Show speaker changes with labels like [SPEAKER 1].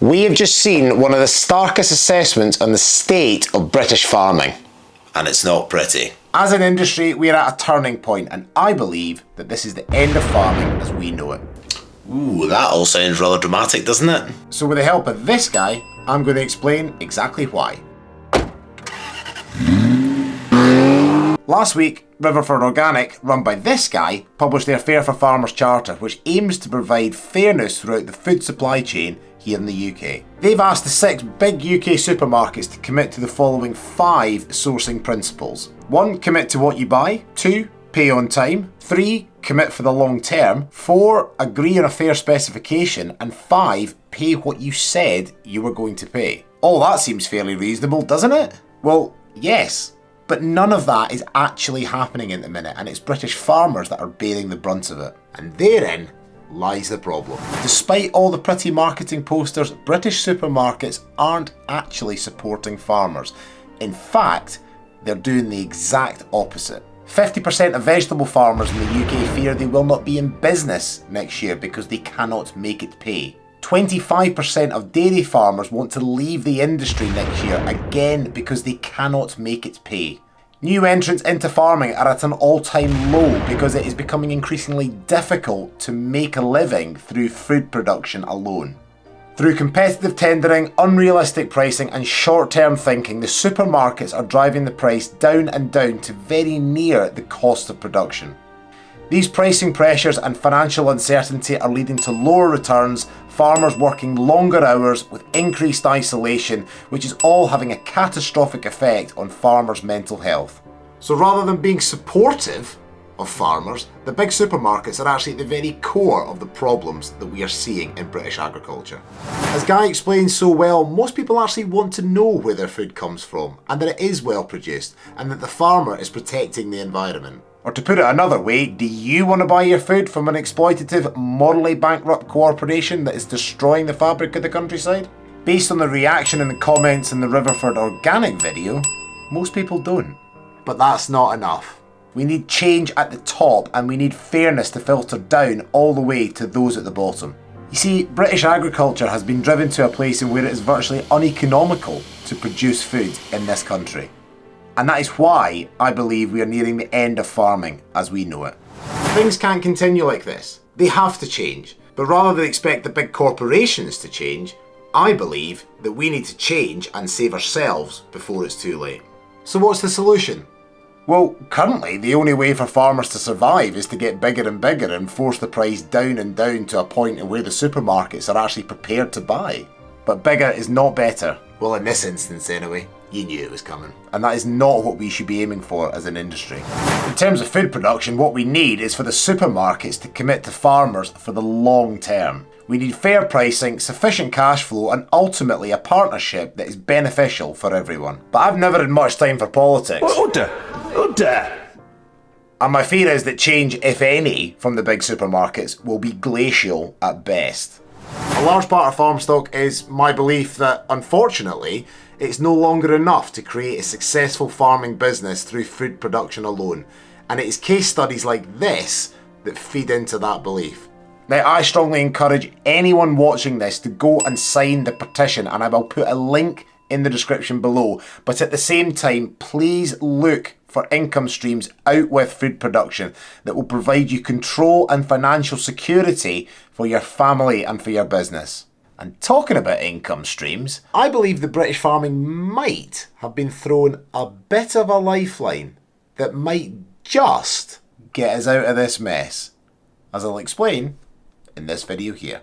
[SPEAKER 1] We have just seen one of the starkest assessments on the state of British farming.
[SPEAKER 2] And it's not pretty.
[SPEAKER 3] As an industry, we are at a turning point, and I believe that this is the end of farming as we know it.
[SPEAKER 2] Ooh, that all sounds rather dramatic, doesn't it?
[SPEAKER 3] So with the help of this guy, I'm going to explain exactly why. Last week, Riverford Organic, run by this guy, published their Fair for Farmers Charter, which aims to provide fairness throughout the food supply chain here in the UK. They've asked the 6 big UK supermarkets to commit to the following 5 sourcing principles. 1. Commit to what you buy. 2. Pay on time. 3. Commit for the long term. 4. Agree on a fair specification. And 5. Pay what you said you were going to pay. All that seems fairly reasonable, doesn't it? Well, yes. But none of that is actually happening at the minute, and it's British farmers that are bearing the brunt of it. And therein lies the problem. Despite all the pretty marketing posters, British supermarkets aren't actually supporting farmers. In fact, they're doing the exact opposite. 50% of vegetable farmers in the UK fear they will not be in business next year because they cannot make it pay. 25% of dairy farmers want to leave the industry next year, again because they cannot make it pay. New entrants into farming are at an all-time low because it is becoming increasingly difficult to make a living through food production alone. Through competitive tendering, unrealistic pricing and short-term thinking, the supermarkets are driving the price down and down to very near the cost of production. These pricing pressures and financial uncertainty are leading to lower returns, farmers working longer hours with increased isolation, which is all having a catastrophic effect on farmers' mental health. So rather than being supportive of farmers, the big supermarkets are actually at the very core of the problems that we are seeing in British agriculture. As Guy explains so well, most people actually want to know where their food comes from and that it is well produced and that the farmer is protecting the environment. Or to put it another way, do you want to buy your food from an exploitative, morally bankrupt corporation that is destroying the fabric of the countryside? Based on the reaction in the comments in the Riverford Organic video, most people don't. But that's not enough. We need change at the top and we need fairness to filter down all the way to those at the bottom. You see, British agriculture has been driven to a place where it is virtually uneconomical to produce food in this country. And that is why I believe we are nearing the end of farming as we know it. Things can't continue like this. They have to change. But rather than expect the big corporations to change, I believe that we need to change and save ourselves before it's too late. So what's the solution? Well, currently the only way for farmers to survive is to get bigger and bigger and force the price down and down to a point where the supermarkets are actually prepared to buy. But bigger is not better. Well, in this instance anyway. You knew it was coming. And that is not what we should be aiming for as an industry. In terms of food production, what we need is for the supermarkets to commit to farmers for the long term. We need fair pricing, sufficient cash flow, and ultimately a partnership that is beneficial for everyone. But I've never had much time for politics.
[SPEAKER 4] Order!
[SPEAKER 3] And my fear is that change, if any, from the big supermarkets will be glacial at best. A large part of farm stock is my belief that, unfortunately, it's no longer enough to create a successful farming business through food production alone. And it is case studies like this that feed into that belief. Now, I strongly encourage anyone watching this to go and sign the petition, and I will put a link in the description below. But at the same time, please look for income streams out with food production that will provide you control and financial security for your family and for your business. And talking about income streams, I believe the British farming might have been thrown a bit of a lifeline that might just get us out of this mess, as I'll explain in this video here.